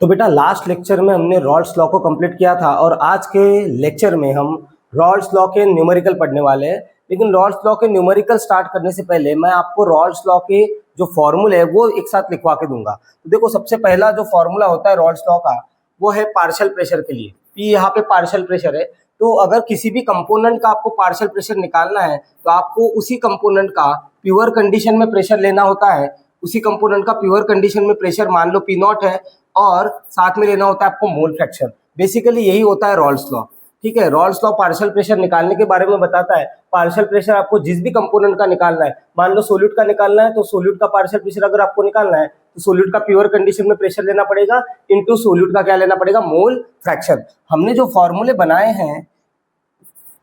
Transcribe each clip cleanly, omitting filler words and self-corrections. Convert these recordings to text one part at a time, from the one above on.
तो बेटा last lecture में हमने रॉल्स लॉ को कंप्लीट किया था और आज के लेक्चर में हम रॉल्स लॉ के न्यूमेरिकल पढ़ने वाले हैं। लेकिन रॉल्स लॉ के न्यूमेरिकल स्टार्ट करने से पहले मैं आपको रॉल्स लॉ के जो फॉर्मूले है वो एक साथ लिखवा के दूंगा। तो देखो, सबसे पहला जो फॉर्मूला होता है रॉल्स लॉ का वो है पार्शियल प्रेशर के लिए। पी यहाँ पे पार्शियल प्रेशर है, तो अगर किसी भी कंपोनेंट का आपको पार्शियल प्रेशर निकालना है तो आपको उसी कंपोनेंट का प्योर कंडीशन में प्रेशर लेना होता है। उसी कंपोनेंट का प्योर कंडीशन में प्रेशर मान लो पी नॉट है और साथ में लेना होता है आपको मोल फ्रैक्शन। बेसिकली यही होता है रॉल्स लॉ। ठीक है, रॉल्स लॉ पार्शियल प्रेशर निकालने के बारे में बताता है। पार्शियल प्रेशर आपको जिस भी कंपोनेंट का निकालना है, मान लो सोल्यूट का निकालना है तो सोल्यूट का पार्शियल प्रेशर अगर आपको निकालना है तो सोल्यूट का प्योर कंडीशन में प्रेशर लेना पड़ेगा इनटू सोल्यूट का क्या लेना पड़ेगा, मोल फ्रैक्शन। हमने जो फॉर्मूले बनाए हैं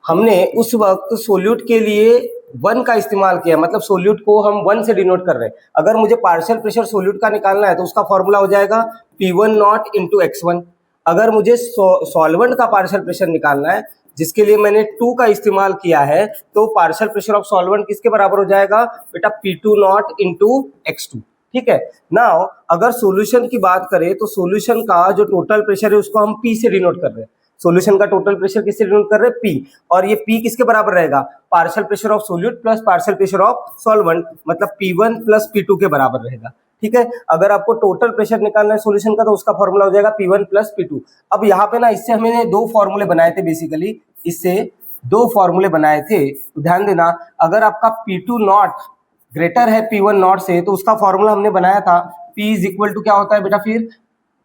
हमने उस वक्त सोल्यूट के लिए 1 का इस्तेमाल किया, मतलब सोल्यूट को हम 1 से डिनोट कर रहे हैं। अगर मुझे पार्शियल प्रेशर सोल्यूट का निकालना है तो उसका फॉर्मूला हो जाएगा P1 नॉट इंटू x1। अगर मुझे सॉल्वेंट का पार्शियल प्रेशर निकालना है जिसके लिए मैंने 2 का इस्तेमाल किया है तो पार्शियल प्रेशर ऑफ सॉल्वेंट किसके बराबर हो जाएगा बेटा, P2 नॉट इंटू x2। ठीक है, नाउ अगर सॉल्यूशन की बात करें तो सॉल्यूशन का जो टोटल प्रेशर है उसको हम P से डिनोट कर रहे हैं। सॉल्यूशन का टोटल प्रेशर किससे डिनोट कर रहे हैं, P। और ये P किसके बराबर रहेगा, partial pressure of solute plus partial pressure of solvent, मतलब P1 प्लस P2 के बराबर रहेगा। ठीक है, अगर आपको टोटल प्रेशर निकालना है सॉल्यूशन का तो उसका फॉर्मूला हो जाएगा P1 प्लस P2। अब यहाँ पे ना इससे हमने 2 फॉर्मूले बनाए थे, बेसिकली इससे 2 फॉर्मूले बनाए थे। तो ध्यान देना, अगर आपका P2 नॉट ग्रेटर है P1 नॉट से तो उसका फॉर्मूला हमने बनाया था P इज इक्वल टू क्या होता है बेटा, फिर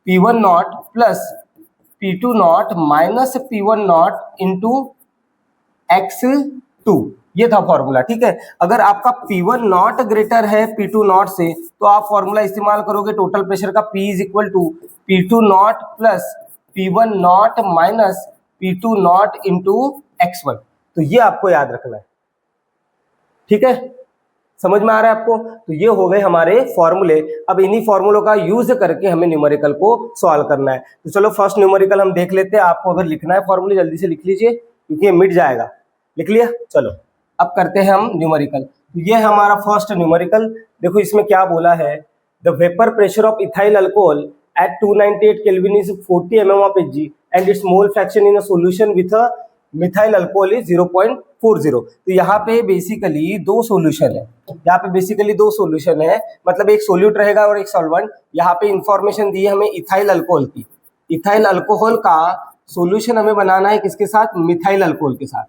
P1 not plus P2 not minus P1 not into x2, ये था फॉर्मूला। ठीक है, अगर आपका P1 नॉट ग्रेटर है P2 नॉट से तो आप फॉर्मूला इस्तेमाल करोगे टोटल प्रेशर का P is equal to P2 naught plus P1 naught minus P2 naught into x1। तो ये आपको याद रखना है। ठीक है, समझ में आ रहा है आपको? तो ये हो गए हमारे फॉर्मूले। अब इन्हीं फॉर्मूलों का यूज करके हमें न्यूमेरिकल को सॉल्व करना है। तो चलो फर्स्ट न्यूमेरिकल हम देख लेते हैं। आपको अगर लिखना है फॉर्मूले जल्दी से लिख लीजिए क्योंकि ये मिट जाएगा। लिख लिया? चलो अब करते हैं हम न्यूमेरिकल। तो ये है हमारा फर्स्ट न्यूमेरिकल। देखो इसमें क्या बोला है, the vapour pressure of ethyl alcohol at 298 kelvin is 40 mm of Hg and its mole fraction in a solution with a methyl alcohol is 0.40। तो यहाँ पे बेसिकली 2 सॉल्यूशन है, यहाँ पे बेसिकली 2 सॉल्यूशन है, मतलब एक सोल्यूट रहेगा और एक सॉल्वेंट। यहाँ पे इंफॉर्मेशन दी है हमें इथाइल अल्कोहल की। इथाइल अल्कोहल का सॉल्यूशन हमें बनाना है किसके साथ, मिथाइल अल्कोहल के साथ।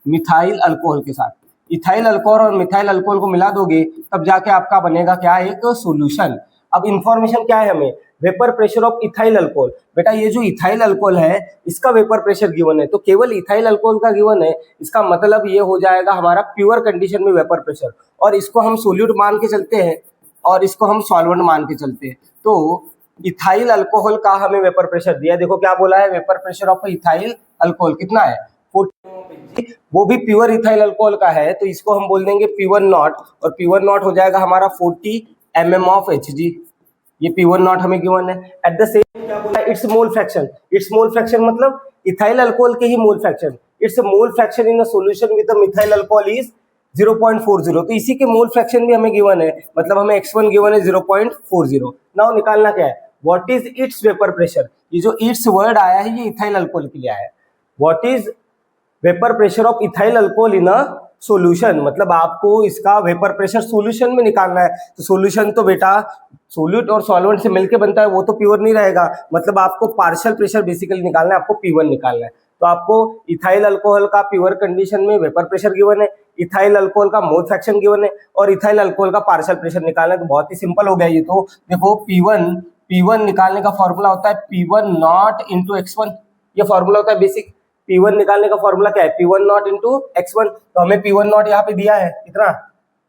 मिथाइल अल्कोहल के साथ इथाइल अल्कोहल और मिथाइल अल्कोहल को मिला दोगे तब जाके आपका बनेगा क्या, एक सॉल्यूशन। अब इंफॉर्मेशन क्या है हमें, vapour pressure of ethyl alcohol. बेटा ये जो इथाइल अल्कोहल है इसका वेपर प्रेशर गिवन है, तो केवल इथाइल अल्कोहल का गिवन है, इसका मतलब ये हो जाएगा हमारा प्योर कंडीशन में वेपर प्रेशर। और इसको हम सोल्यूट मान के चलते हैं और इसको हम सॉल्वेंट मान के चलते हैं। तो इथाइल अल्कोहल का हमें वेपर प्रेशर दिया, देखो क्या बोला है, vapour pressure of ethyl alcohol कितना है, 40, वो भी प्योर इथाइल अल्कोहल का है तो इसको हम बोल देंगे P1 नॉट, और P1 नॉट हो जाएगा हमारा 40 mm of Hg। ये P1 नॉट हमें गिवन है। एट द सेम क्या बोला है, it's mole fraction. It's mole fraction मतलब इथाइल अल्कोहल के ही mole fraction. It's mole fraction in a solution with methyl alcohol is 0.40। तो इसी के मोल फ्रैक्शन भी हमें गिवन है, मतलब हमें x1 गिवन है 0.40। नाउ निकालना क्या है, what is it's vapour pressure. ये जो इट्स वर्ड आया है ये इथाइल अल्कोहल के लिए आया है। What is vapour pressure of ethyl alcohol in a solution, मतलब आपको इसका वेपर प्रेशर सॉल्यूशन में निकालना है। तो सॉल्यूशन तो बेटा सोल्यूट और सॉल्वेंट से मिलके बनता है, वो तो प्योर नहीं रहेगा, मतलब आपको पार्शियल प्रेशर बेसिकली निकालना है, आपको P1 निकालना है। तो आपको इथाइल अल्कोहल का प्योर कंडीशन में वेपर प्रेशर गिवन है, इथाइल अल्कोहल का मोल फ्रैक्शन गिवन है और इथाइल अल्कोहल का पार्शियल प्रेशर निकालना है। तो बहुत ही सिंपल हो गया ये तो। देखो P1 निकालने का फॉर्मूला होता है P1 नॉट इंटू x1, ये फॉर्मूला होता है बेसिक। P1 निकालने का फॉर्मूला क्या है, P1 नॉट इंटू x1। तो हमें P1 नॉट यहाँ पे दिया है कितना,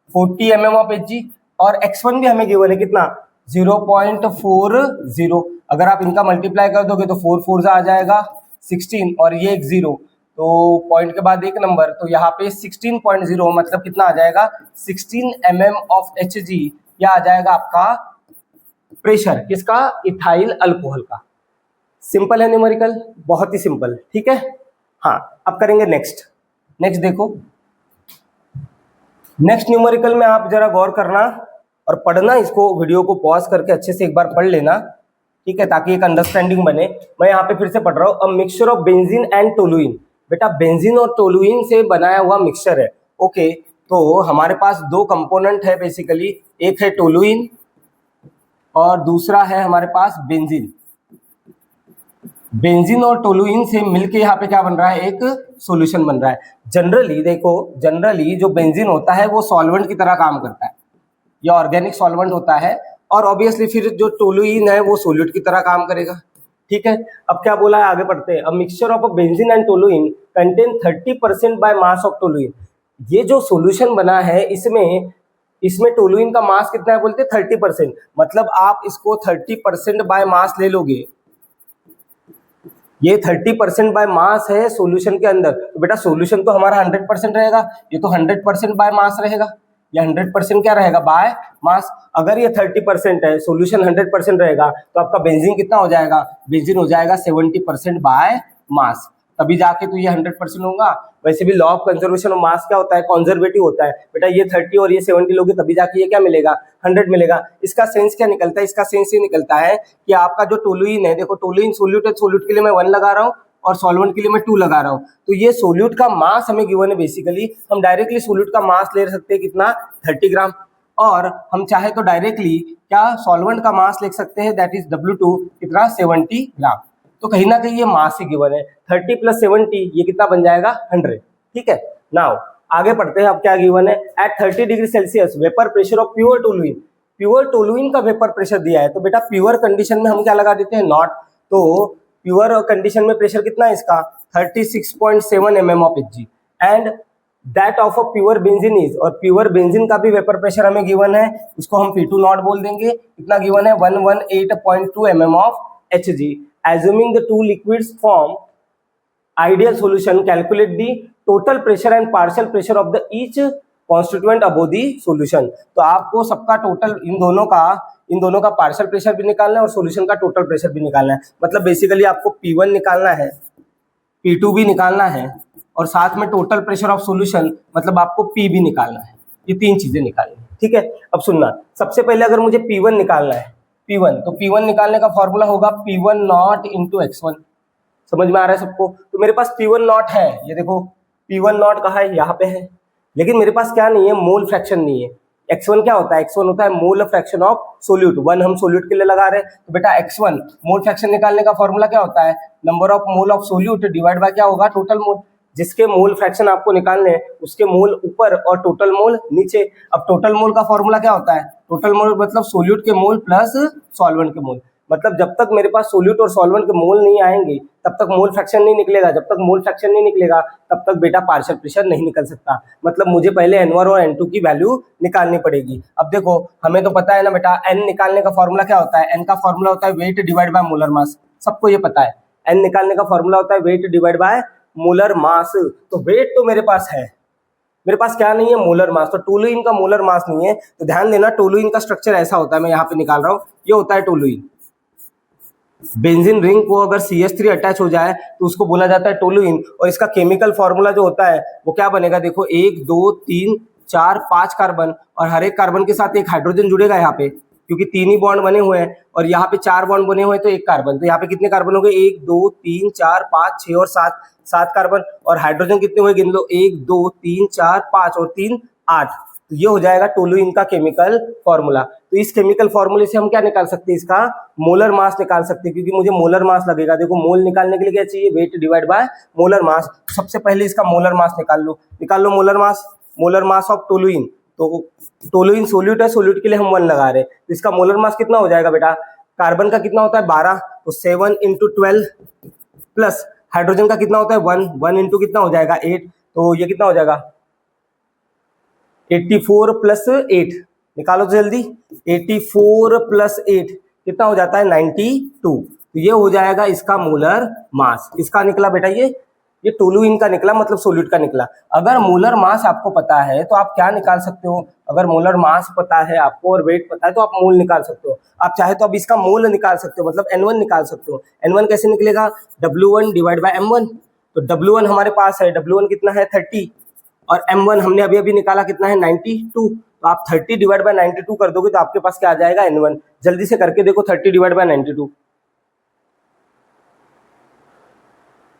40 mm of Hg, और x1 भी हमें गिवन है कितना, 0.40। अगर आप इनका मल्टीप्लाई कर दोगे तो 4 4 आ जाएगा 16 और ये एक 0, तो पॉइंट के बाद एक नंबर, तो यहाँ पे 16.0 मतलब कितना आ जाएगा, 16 mm of Hg। यह आ जाएगा आपका प्रेशर किसका, इथाइल अल्कोहल का। सिंपल है न्यूमेरिकल, बहुत ही सिंपल। ठीक है, हाँ अब करेंगे नेक्स्ट। देखो नेक्स्ट न्यूमेरिकल में आप जरा गौर करना और पढ़ना, इसको वीडियो को पॉज करके अच्छे से एक बार पढ़ लेना। ठीक है, ताकि एक अंडरस्टैंडिंग बने। मैं यहाँ पे फिर से पढ़ रहा हूँ, a mixture of benzene and toluene. बेटा बेंजीन और टोलुइन से बनाया हुआ मिक्सचर है। ओके, तो हमारे पास दो कंपोनेंट है बेसिकली, एक है टोलुइन और दूसरा है हमारे पास बेंजीन। बेंजीन और टोलुइन से मिलके यहाँ पे क्या बन रहा है, एक सॉल्यूशन बन रहा है। जनरली देखो, जनरली जो बेंजीन होता है वो सॉल्वेंट की तरह काम करता है, या ऑर्गेनिक सॉल्वेंट होता है, और ऑब्वियसली फिर जो टोलुइन है वो सोल्यूट की तरह काम करेगा। ठीक है, अब क्या बोला है, आगे पढ़ते हैं। A mixture of a benzene and toluene contain 30% by mass of toluene. ये जो सॉल्यूशन बना है इसमें टोलुइन का मास कितना है बोलते हैं 30%। मतलब आप इसको 30% बाय मास ले लोगे, ये 30% बाय मास है सॉल्यूशन के अंदर, तो बेटा सॉल्यूशन तो हमारा 100% रहेगा, ये तो 100% बाय मास रहेगा, या 100% क्या रहेगा, बाय मास। अगर ये 30% है, सॉल्यूशन 100% रहेगा, तो आपका बेंजीन कितना हो जाएगा, बेंजीन हो जाएगा 70% बाय मास, तभी जाके तो ये 100% होगा। वैसे भी law of conservation of mass क्या होता है, कंजर्वेटिव होता है। बेटा ये 30 और ये 70 लोगे तभी जाके ये क्या मिलेगा, 100 मिलेगा। इसका सेंस क्या निकलता है, इसका सेंस ये निकलता है कि आपका जो टोलुइन है, देखो टोलुइन सोल्यूट है, सोल्यूट के लिए मैं 1 लगा रहा हूँ और सॉल्वेंट के लिए मैं 2 लगा रहा हूँ। तो ये सोल्यूट का मास हमें गिवन है, बेसिकली हम डायरेक्टली सोल्यूट का मास ले सकते हैं कितना, 30 ग्राम, और हम चाहे तो डायरेक्टली क्या सॉल्वेंट का मास लिख सकते हैं, दैट इज W2 कितना, 70 ग्राम। तो कहीं ना कहीं ये मास ही गिवन है, 30 + 70 ये कितना बन जाएगा, 100। ठीक है, नाउ आगे पढ़ते हैं। अब क्या गिवन है, at 30 degree Celsius vapour pressure of pure toluene. Pure toluene का वेपर प्रेशर दिया है, तो बेटा प्योर कंडीशन में हम क्या लगा देते हैं, नॉट। तो प्योर कंडीशन में प्रेशर कितना है इसका, 36.7 mm of Hg, and that of a pure benzene is, और प्योर बेंजीन का भी वेपर प्रेशर हमें गिवन है, उसको हम P2 नॉट बोल देंगे। कितना गिवन है, 118.2 mm of Hg। Assuming the two liquids form ideal solution, calculate the total pressure and partial pressure of the each constituent above the solution। तो आपको सबका टोटल, इन दोनों का पार्शियल प्रेशर भी निकालना है और सॉल्यूशन का टोटल प्रेशर भी निकालना है। मतलब बेसिकली आपको P1 निकालना है, P2 भी निकालना है, और साथ में टोटल प्रेशर ऑफ सॉल्यूशन मतलब आपको P भी निकालना है। ये 3 चीजें निकालनी है। ठीक है, अब सुनना, सबसे पहले अगर मुझे P1 निकालना है, P1, तो P1 निकालने का फॉर्मूला होगा P1 नॉट इंटू x1। समझ में आ रहा है सबको। तो मेरे पास P1 नॉट है, ये देखो P1 नॉट कहाँ है, यहाँ पे है, लेकिन मेरे पास क्या नहीं है, मोल फ्रैक्शन नहीं है। x1 क्या होता है, x1 होता है मोल फ्रैक्शन ऑफ सोल्यूट, 1 हम सोल्यूट के लिए लगा रहे हैं, तो बेटा x1 मोल फ्रैक्शन निकालने का फॉर्मूला क्या होता है, number of mole of solute divide by क्या होगा, टोटल मोल। जिसके मोल फ्रैक्शन आपको निकालने हैं उसके मोल ऊपर और टोटल मोल नीचे। अब टोटल मोल का फॉर्मूला क्या होता है, टोटल मोल मतलब सोल्यूट के मोल प्लस सॉल्वेंट के मोल। मतलब जब तक मेरे पास सोल्यूट और सॉल्वेंट के मोल नहीं आएंगे तब तक मोल फ्रैक्शन नहीं निकलेगा, जब तक मोल फ्रैक्शन नहीं निकलेगा तब तक बेटा पार्शियल प्रेशर नहीं निकल सकता। मतलब मुझे पहले N1 और N2 की वैल्यू निकालनी पड़ेगी। अब देखो हमें तो पता है ना बेटा, N निकालने का फॉर्मूला क्या होता है, N का फॉर्मूला होता है वेट डिवाइड बाय मोलर मास, सबको ये पता है। N निकालने का फॉर्मूला होता है वेट डिवाइड बाय मोलर मास। तो वेट तो मेरे पास है, मेरे पास क्या नहीं है, मोलर मास। तो टोलुइन का मोलर मास नहीं है, तो ध्यान देना टोलुइन का स्ट्रक्चर ऐसा होता है, मैं यहाँ पे निकाल रहा हूँ, ये होता है टोलुइन। बेंजीन रिंग को अगर CH3 अटैच हो जाए तो उसको बोला जाता है टोलुइन, और इसका केमिकल फॉर्मूला जो होता है वो क्या बनेगा, देखो 1 2 3 4 5 कार्बन, और हर एक कार्बन के साथ एक हाइड्रोजन जुड़ेगा यहाँ पे, क्योंकि 3 ही बॉन्ड बने हुए हैं, और यहाँ पे 4 बॉन्ड बने हुए हैं तो 1 कार्बन। तो यहाँ पे कितने कार्बन हो गए, 1 2 3 4 5 6 और 7 कार्बन, और हाइड्रोजन कितने हुए गिन लो, 1 2 3 4 5 और 3 8। तो ये हो जाएगा टोलुइन का केमिकल फॉर्मूला। तो इस केमिकल फॉर्मूले से हम क्या निकाल सकते हैं, इसका मोलर मास निकाल सकते हैं, क्योंकि मुझे मोलर मास लगेगा। देखो मोल निकालने के लिए क्या चाहिए, वेट डिवाइड बाय मोलर मास। सबसे पहले इसका मोलर मास निकाल low molar mass of toluene. तो टोलुइन सोल्यूट है, सोल्यूट के लिए हम 1 लगा रहे हैं, तो इसका मोलर मास कितना हो जाएगा बेटा, कार्बन का कितना होता है 12, तो 7 × 12 प्लस हाइड्रोजन का कितना होता है 1 इंटू कितना हो जाएगा 8, तो ये कितना हो जाएगा 84 + 8, निकालो तो जल्दी, 84 + 8 कितना हो जाता है 92। तो ये हो जाएगा इसका मोलर मास। इसका निकला बेटा, ये टोलुइन का निकला, मतलब सोल्यूट का निकला। अगर मोलर मास आपको पता है तो आप क्या निकाल सकते हो, अगर मोलर मास पता है आपको और वेट पता है तो आप मोल निकाल सकते हो। आप चाहे तो अब इसका मोल निकाल सकते हो, मतलब N1 निकाल सकते हो। N1 कैसे निकलेगा, W1 डिवाइड बाय M1। तो W1 हमारे पास है, W1 कितना है 30, और M1 हमने अभी अभी निकाला कितना है 92। तो आप 30 डिवाइड बाय 92 कर दोगे तो आपके पास क्या आ जाएगा N1। जल्दी से करके देखो 30 डिवाइड बाय 92,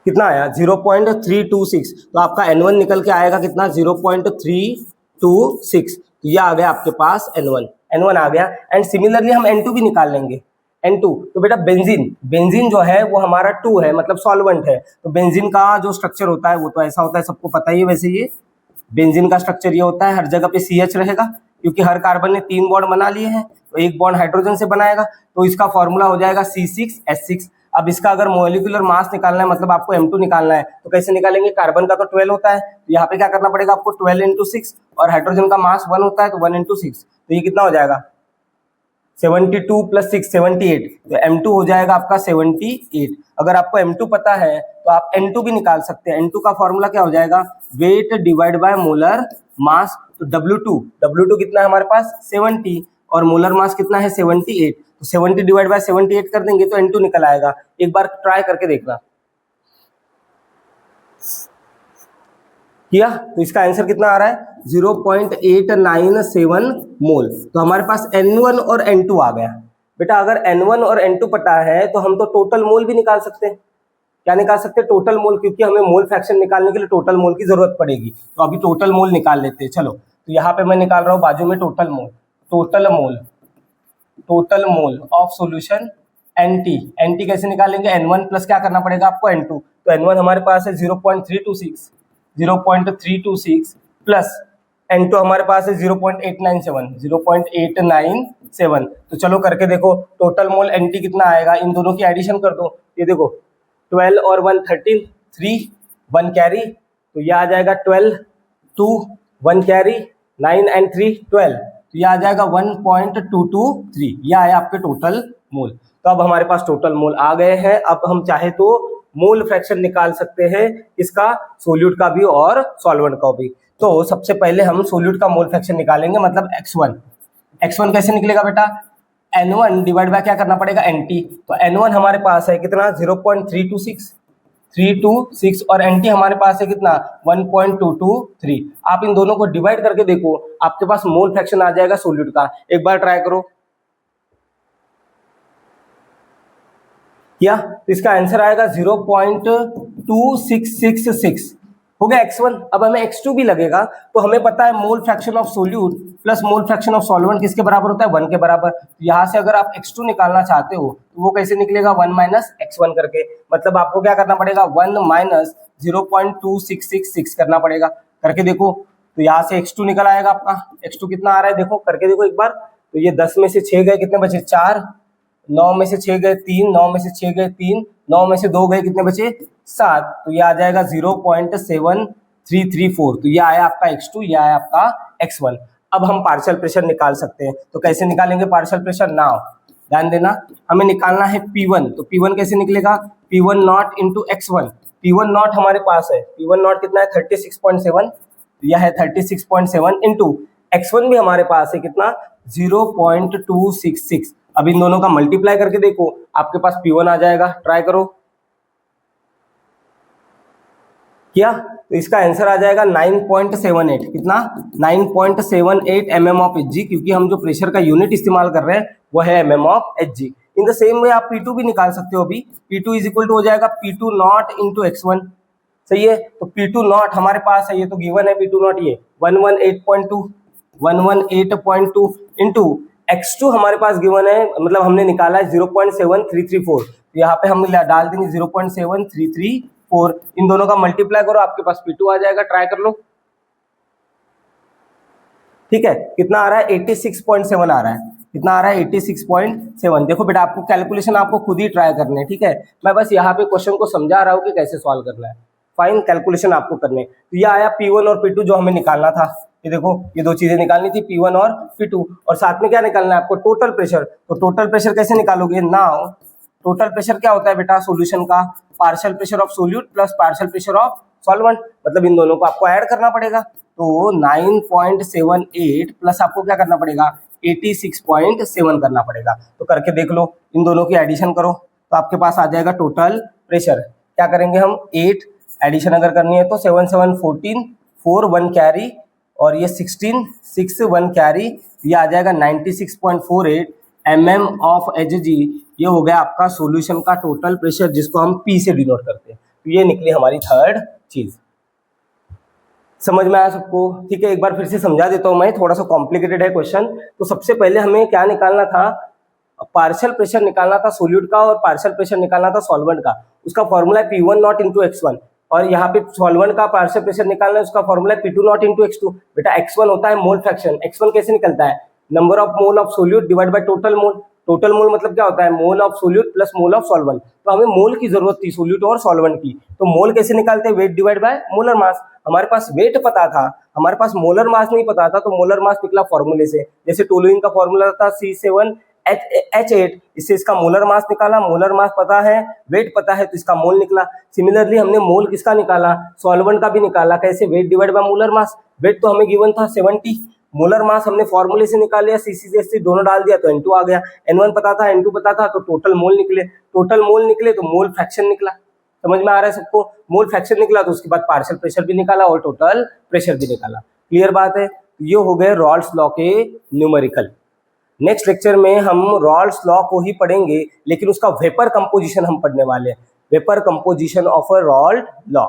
कितना आया 0.326, तो आपका N1 निकल के आएगा कितना 0.326, ये आ गया आपके पास N1 आ गया। एंड सिमिलरली हम N2 भी निकाल लेंगे। N2 तो बेटा बेंजीन जो है वो हमारा 2 है, मतलब सॉल्वेंट है। तो बेंजीन का जो स्ट्रक्चर होता है वो तो ऐसा होता है, सबको पता ही है। वैसे ये बेंजीन का स्ट्रक्चर ये होता है, हर जगह पे CH रहेगा, क्योंकि हर कार्बन ने 3 बॉन्ड बना लिए हैं, तो एक बॉन्ड हाइड्रोजन से बनाएगा, तो इसका फॉर्मूला हो जाएगा C6H6। अब इसका अगर मोलिकुलर मास निकालना है, मतलब आपको M2 निकालना है, तो कैसे निकालेंगे? कार्बन का तो 12 होता है, तो यहाँ पे क्या करना पड़ेगा आपको 12 × 6, और हाइड्रोजन का मास 1 होता है, तो 1 × 6, तो ये कितना हो जाएगा 72 + 6 78, तो M2 हो जाएगा आपका 78। अगर आपको M2 पता है तो आप N2 भी निकाल सकते हैं। N2 का फॉर्मूला क्या हो जाएगा? वेट डिवाइड बाय मोलर मास। तो W2 कितना है हमारे पास 70, और मोलर मास कितना है 78, तो 70 डिवाइड बाय 78 कर देंगे तो N2 निकल आएगा। एक बार ट्राई करके देखना। किया तो इसका आंसर कितना आ रहा है 0.897 मोल। तो हमारे पास N1 और N2 आ गया। बेटा अगर N1 और N2 पता है तो हम तो टोटल मोल भी निकाल सकते हैं। क्या निकाल सकते हैं? टोटल मोल, क्योंकि हमें मोल फ्रैक्शन निकालने के लिए टोटल मोल की जरूरत पड़ेगी। तो अभी टोटल मोल निकाल लेते हैं। चलो, तो यहाँ पे मैं निकाल रहा हूँ बाजू में total mole of solution NT कैसे निकालेंगे? N1 प्लस क्या करना पड़ेगा आपको N2, तो N1 हमारे पास है 0.326 प्लस N2 हमारे पास है 0.897। तो चलो करके देखो, टोटल मोल NT कितना आएगा, इन दोनों की एडिशन कर दो। ये देखो 12 और 1 13, 3 1 कैरी, तो ये आ जाएगा 12, 2 1 कैरी, 9 and 3 12, तो ये आ जाएगा 1.223। ये आया आपके टोटल मोल। तो अब हमारे पास टोटल मोल आ गए हैं। अब हम चाहे तो मोल फ्रैक्शन निकाल सकते हैं, इसका सोल्यूट का भी और सॉल्वेंट का भी। तो सबसे पहले हम सोल्यूट का मोल फ्रैक्शन निकालेंगे, मतलब x1 कैसे निकलेगा बेटा? N1 डिवाइड बाय क्या करना पड़ेगा NT, तो N1 हमारे पास है कितना 0.326 और NT हमारे पास है कितना 1.223। आप इन दोनों को डिवाइड करके देखो, आपके पास मोल फ्रैक्शन आ जाएगा सोल्यूट का। एक बार ट्राई करो। या तो इसका आंसर आएगा 0.2666 हो गया x1। अब हमें x2 भी लगेगा, तो हमें पता है mole fraction of solute plus mole fraction of solvent किसके बराबर होता है? 1 के बराबर। यहाँ से अगर आप x2 निकालना चाहते हो तो वो कैसे निकलेगा? 1 - x1 करके, मतलब आपको क्या करना पड़ेगा 1 - 0.2666 करना पड़ेगा। करके देखो, तो यहाँ से x2 निकल आएगा आपका। x2 कितना आ रहा है देखो, करके देखो एक बार। तो ये 10 में से 6 गए, कितने बचे? 4, 9 में से 6 गए 3, 9 में से 6 गए 3, 9 में से 2 गए, कितने बचे? 7, तो ये आ जाएगा 0.7334। तो ये आया आपका x2, ये आया आपका x1। अब हम पार्शियल प्रेशर निकाल सकते हैं, तो कैसे निकालेंगे पार्शियल प्रेशर? नाउ ध्यान देना, हमें निकालना है P1, तो P1 कैसे निकलेगा? P1 not into x1। P1 not हमारे पास है, P1 नॉट कितना है 36.7, यह है 36.7 इंटू x1 भी हमारे पास है कितना 0.266। अब इन दोनों का मल्टीप्लाई करके देखो, आपके पास P1 आ जाएगा। ट्राई करो। क्या? तो इसका आंसर आ जाएगा 9.78। कितना? 9.78 mm ऑफ Hg, क्योंकि हम जो प्रेशर का यूनिट इस्तेमाल कर रहे हैं वो है mm of Hg। In the same way आप P2 भी निकाल सकते हो। अभी P2 इज इक्वल टू हो जाएगा P2 नॉट इंटू x1। सही है, तो P2 नॉट हमारे पास है, ये तो गिवन है P2 नॉट, ये 118.2 इंटू x2 हमारे पास गिवन है, मतलब हमने निकाला है 0.7334। तो यहाँ पे हम डाल देंगे 0.7334। इन दोनों का मल्टीप्लाई करो, आपके पास P2 आ जाएगा। ट्राई कर लो। ठीक है, कितना आ रहा है 86.7 आ रहा है। कितना आ रहा है 86.7। देखो बेटा, आपको कैलकुलेशन आपको खुद ही ट्राई करने हैं। ठीक है, मैं बस यहाँ पे क्वेश्चन को समझा रहा हूँ कि कैसे सॉल्व करना है। फाइन, कैलकुलेशन आपको करने। तो ये आया P1 और P2 जो हमें निकालना था। ये देखो, ये दो चीजें निकालनी थी, P1 और P2, और साथ में क्या निकालना है आपको? Total pressure. तो टोटल प्रेशर कैसे निकालोगे? नाउ टोटल प्रेशर क्या होता है बेटा सॉल्यूशन का? Partial pressure of solute plus partial pressure of solvent, मतलब इन दोनों को आपको ऐड करना पड़ेगा। तो 9.78 प्लस आपको क्या करना पड़ेगा? 86.7 करना पड़ेगा। तो करके देख लो, इन दोनों की एडिशन करो, तो आपके पास आ जाएगा टोटल प्रेशर। क्या करेंगे हम? 8 एडिशन अगर करनी है तो 7 7 14, 4 1 कैरी, और ये 16 6 1 कैरी, ये आ जाएगा 96.48 mm ऑफ Hg। ये हो गया आपका सॉल्यूशन का टोटल प्रेशर, जिसको हम P से डिनोट करते हैं। तो ये निकली हमारी थर्ड चीज। समझ में आया सबको? ठीक है, एक बार फिर से समझा देता हूं मैं, थोड़ा सा कॉम्प्लिकेटेड है क्वेश्चन। तो सबसे पहले हमें क्या निकालना था, पार्शियल प्रेशर निकालना था सोल्यूट का और पार्शियल प्रेशर निकालना था सॉल्वेंट का। उसका फॉर्मूला है P1 नॉट इंटू x1, और यहाँ पे सॉल्वेंट का पार्शियल प्रेशर निकालना है, उसका फॉर्मूला है P2 नॉट इंटू x2। बेटा x1 होता है मोल फ्रैक्शन, x1 कैसे निकलता है, number of mole of solute divide by total mole. Total mole मतलब क्या होता है, mole of solute plus mole of solvent. तो हमें मोल की जरूरत थी सोल्यूट और सॉल्वेंट की, तो मोल कैसे निकालते हैं, वेट डिवाइड बाय मोलर मास। हमारे पास वेट पता था, हमारे पास मोलर मास नहीं पता था, तो मोलर मास निकला फॉर्मूले से। जैसे टोलुइन का फॉर्मूला था C7H8, इससे इसका मोलर मास निकाला, मोलर मास पता है, वेट पता है, तो इसका मोल निकला। सिमिलरली हमने मोल किसका निकाला, सॉल्वेंट का भी निकाला, कैसे, weight divide by molar mass. Weight तो हमें गिवन था 70, मोलर मास हमने फॉर्मूले से निकाल लिया, CC दोनों डाल दिया तो N2 आ गया। N1 पता था, N2 पता था, तो टोटल मोल निकले। टोटल मोल निकले तो मोल फ्रैक्शन निकला। समझ में आ रहा है सबको? मोल फ्रैक्शन निकला तो उसके बाद पार्शियल प्रेशर भी निकाला और टोटल प्रेशर भी निकाला। क्लियर बात है? ये हो गए रॉल्स लॉ के न्यूमेरिकल। नेक्स्ट लेक्चर में हम रॉल्स लॉ को ही पढ़ेंगे, लेकिन उसका वेपर कंपोजिशन हम पढ़ने वाले हैं, vapour composition of a Raoult law.